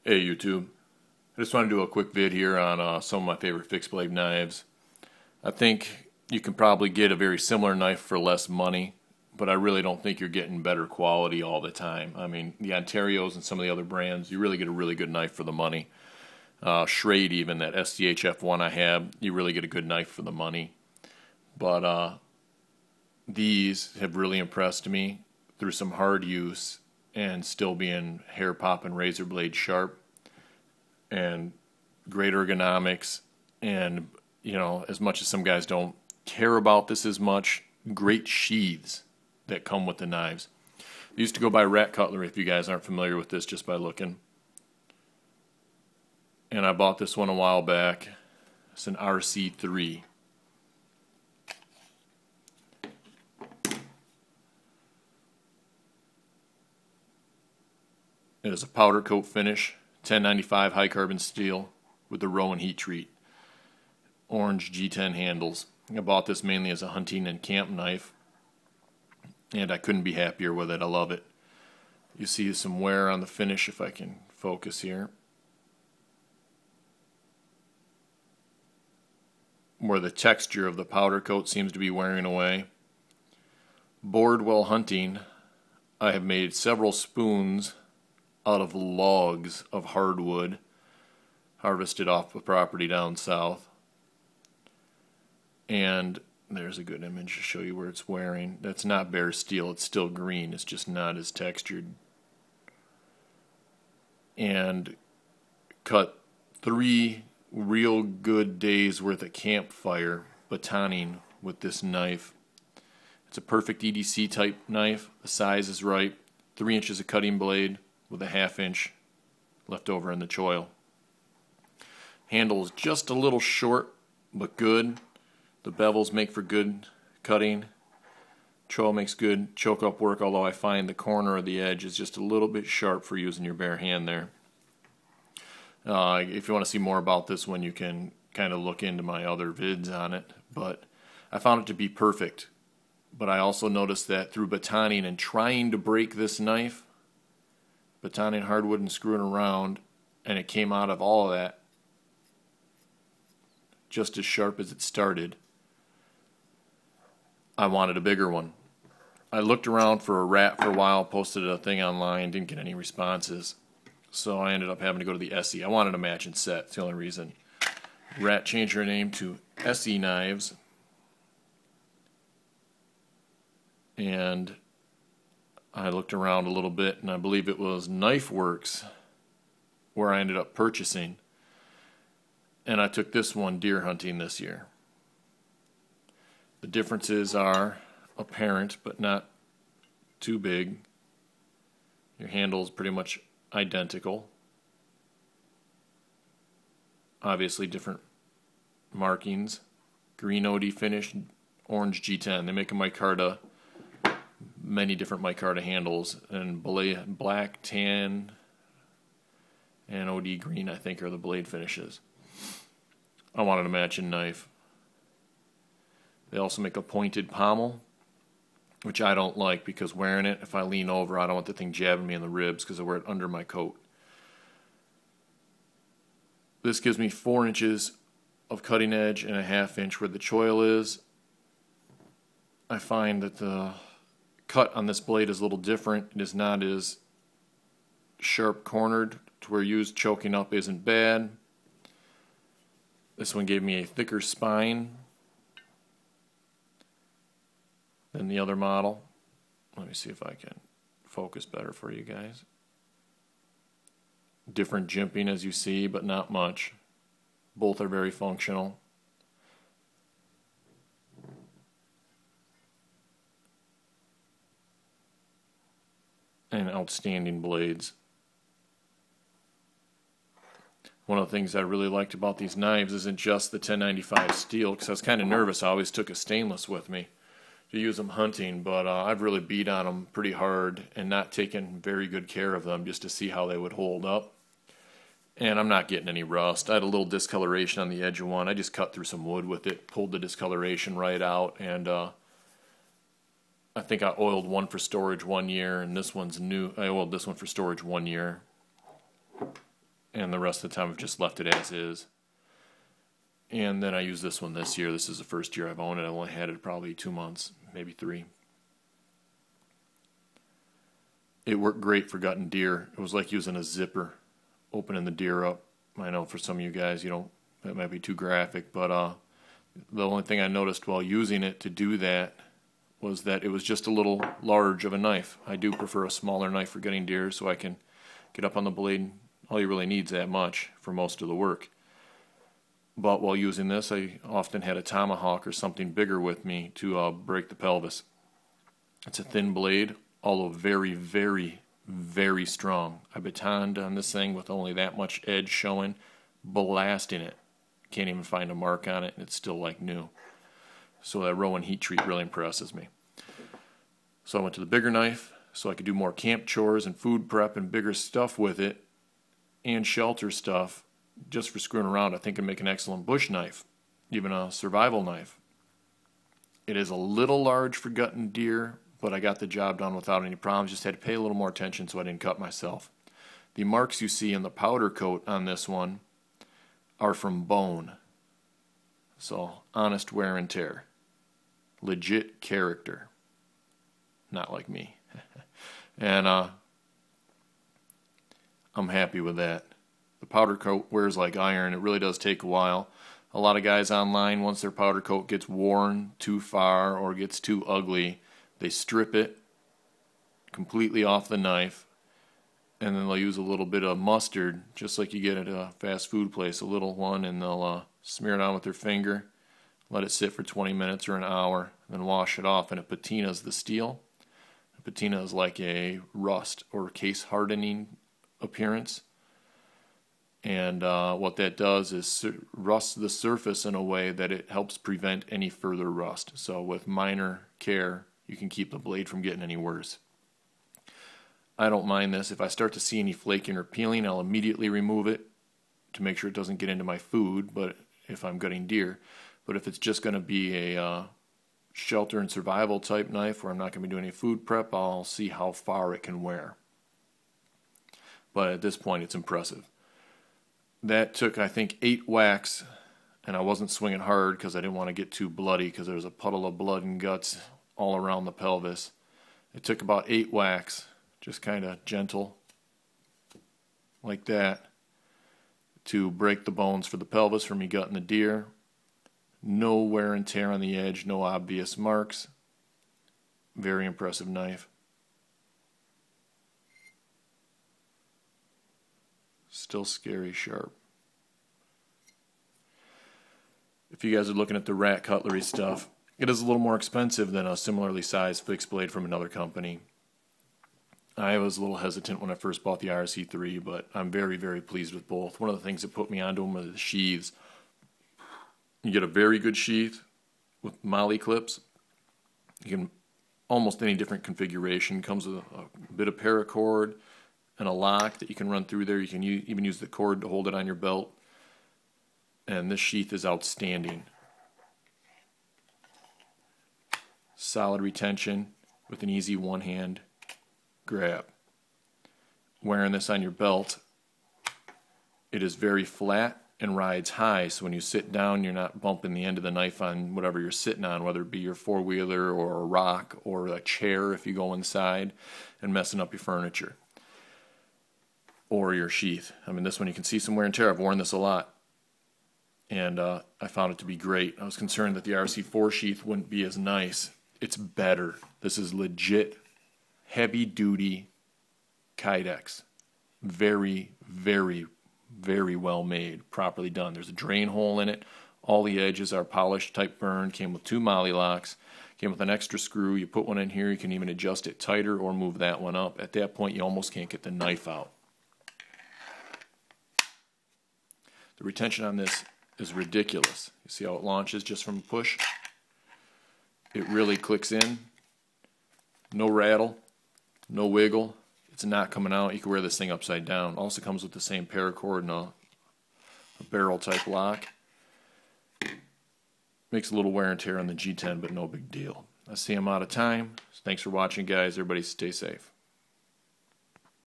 Hey YouTube, I just want to do a quick vid here on some of my favorite fixed blade knives. I think you can probably get a very similar knife for less money, but I really don't think you're getting better quality all the time. I mean, the Ontarios and some of the other brands, you really get a really good knife for the money. Schrade even, that SDHF1 I have, you really get a good knife for the money. But these have really impressed me through some hard use and still being hair popping razor blade sharp and great ergonomics, and you know, as much as some guys don't care about this as much, great sheaths that come with the knives. I used to go by Rat Cutlery, if you guys aren't familiar with this just by looking, and I bought this one a while back. It's an RC3. It is a powder coat finish, 1095 high carbon steel with the Rowan heat treat. Orange G10 handles. I bought this mainly as a hunting and camp knife, and I couldn't be happier with it. I love it. You see some wear on the finish if I can focus here, where the texture of the powder coat seems to be wearing away. Bored while hunting, I have made several spoons out of logs of hardwood harvested off the property down south. And there's a good image to show you where it's wearing. That's not bare steel, it's still green, it's just not as textured. And cut 3 real good days worth of campfire batoning with this knife. It's a perfect EDC type knife. The size is right. 3 inches of cutting blade with a 1/2 inch left over in the choil. Handle is just a little short, but good. The bevels make for good cutting. Choil makes good choke up work, although I find the corner of the edge is just a little bit sharp for using your bare hand there. If you want to see more about this one, you can kind of look into my other vids on it, but I found it to be perfect. But I also noticed that through batoning and trying to break this knife, batoning hardwood and screwing around, and it came out of all of that just as sharp as it started. I wanted a bigger one. I looked around for a rat for a while, posted a thing online, didn't get any responses, so I ended up having to go to the ESEE. I wanted a matching set, that's the only reason. Rat changed her name to ESEE Knives, and I looked around a little bit, and I believe it was Knife Works where I ended up purchasing, and I took this one deer hunting this year. The differences are apparent, but not too big. Your handle is pretty much identical. Obviously different markings. Green OD finish, orange G10. They make a micarta, many different micarta handles, and black, tan, and OD green I think are the blade finishes. I wanted a matching knife. They also make a pointed pommel, which I don't like because wearing it, if I lean over, I don't want the thing jabbing me in the ribs because I wear it under my coat. This gives me 4 inches of cutting edge and a 1/2 inch where the choil is. I find that the cut on this blade is a little different. It is not as sharp cornered to where used choking up isn't bad. This one gave me a thicker spine than the other model. Let me see if I can focus better for you guys. Different jimping as you see, but not much. Both are very functional. And outstanding blades. One of the things I really liked about these knives isn't just the 1095 steel, because I was kind of nervous. I always took a stainless with me to use them hunting, but I've really beat on them pretty hard and not taken very good care of them just to see how they would hold up. And I'm not getting any rust. I had a little discoloration on the edge of one. I just cut through some wood with it, pulled the discoloration right out, and I think I oiled one for storage 1 year, and this one's new. I oiled this one for storage 1 year. and the rest of the time I've just left it as is. And then I used this one this year. This is the first year I've owned it. I've only had it probably 2 months, maybe 3. It worked great for gutting deer. It was like using a zipper, opening the deer up. I know for some of you guys, that might be too graphic, but the only thing I noticed while using it to do that was that it was just a little large of a knife. I do prefer a smaller knife for gutting deer so I can get up on the blade. All you really need is that much for most of the work. But while using this, I often had a tomahawk or something bigger with me to break the pelvis. It's a thin blade, although very, very, very strong. I batoned on this thing with only that much edge showing, blasting it. Can't even find a mark on it, and it's still like new. So that Rowan heat treat really impresses me. So I went to the bigger knife so I could do more camp chores and food prep and bigger stuff with it, and shelter stuff. Just for screwing around, I think it'd make an excellent bush knife, even a survival knife. It is a little large for gutting deer, but I got the job done without any problems. Just had to pay a little more attention so I didn't cut myself. The marks you see in the powder coat on this one are from bone. So, honest wear and tear. Legit character. Not like me. And I'm happy with that. The powder coat wears like iron. It really does take a while. A lot of guys online, once their powder coat gets worn too far or gets too ugly, they strip it completely off the knife, and then they'll use a little bit of mustard, just like you get at a fast food place, a little one, and they'll smear it on with their finger, let it sit for 20 minutes or an hour, then wash it off, and it patinas the steel. A patina is like a rust or case hardening appearance. And what that does is rust the surface in a way that it helps prevent any further rust. So with minor care, you can keep the blade from getting any worse. I don't mind this. If I start to see any flaking or peeling, I'll immediately remove it to make sure it doesn't get into my food, but if I'm gutting deer. But if it's just going to be a shelter and survival type knife where I'm not going to be doing any food prep, I'll see how far it can wear. But at this point, it's impressive. That took, I think, 8 whacks, and I wasn't swinging hard because I didn't want to get too bloody because there was a puddle of blood and guts all around the pelvis. It took about 8 whacks, just kind of gentle, like that, to break the bones for the pelvis for me gutting the deer. No wear and tear on the edge, no obvious marks. Very impressive knife. Still scary sharp. If you guys are looking at the rat cutlery stuff, it is a little more expensive than a similarly sized fixed blade from another company. I was a little hesitant when I first bought the RC3, but I'm very, very pleased with both. One of the things that put me onto them are the sheaths. You get a very good sheath with molly clips. You can almost any different configuration. Comes with a bit of paracord and a lock that you can run through there. You can even use the cord to hold it on your belt. And this sheath is outstanding. Solid retention with an easy one-hand grab. Wearing this on your belt, it is very flat and rides high, so when you sit down you're not bumping the end of the knife on whatever you're sitting on, whether it be your four-wheeler or a rock or a chair if you go inside, and messing up your furniture or your sheath. I mean, this one you can see some wear and tear. I've worn this a lot, and I found it to be great. I was concerned that the RC4 sheath wouldn't be as nice. It's better. This is legit heavy-duty Kydex. Very, very, very well made, properly done. There's a drain hole in it. All the edges are polished, type burn. Came with 2 molly locks. Came with an extra screw. You put one in here, you can even adjust it tighter or move that one up. At that point, you almost can't get the knife out. The retention on this is ridiculous. You see how it launches just from a push? It really clicks in. No rattle, no wiggle. It's not coming out. You can wear this thing upside down. Also comes with the same paracord and a barrel type lock. Makes a little wear and tear on the G10, but no big deal. I see I'm out of time. Thanks for watching, guys. Everybody stay safe.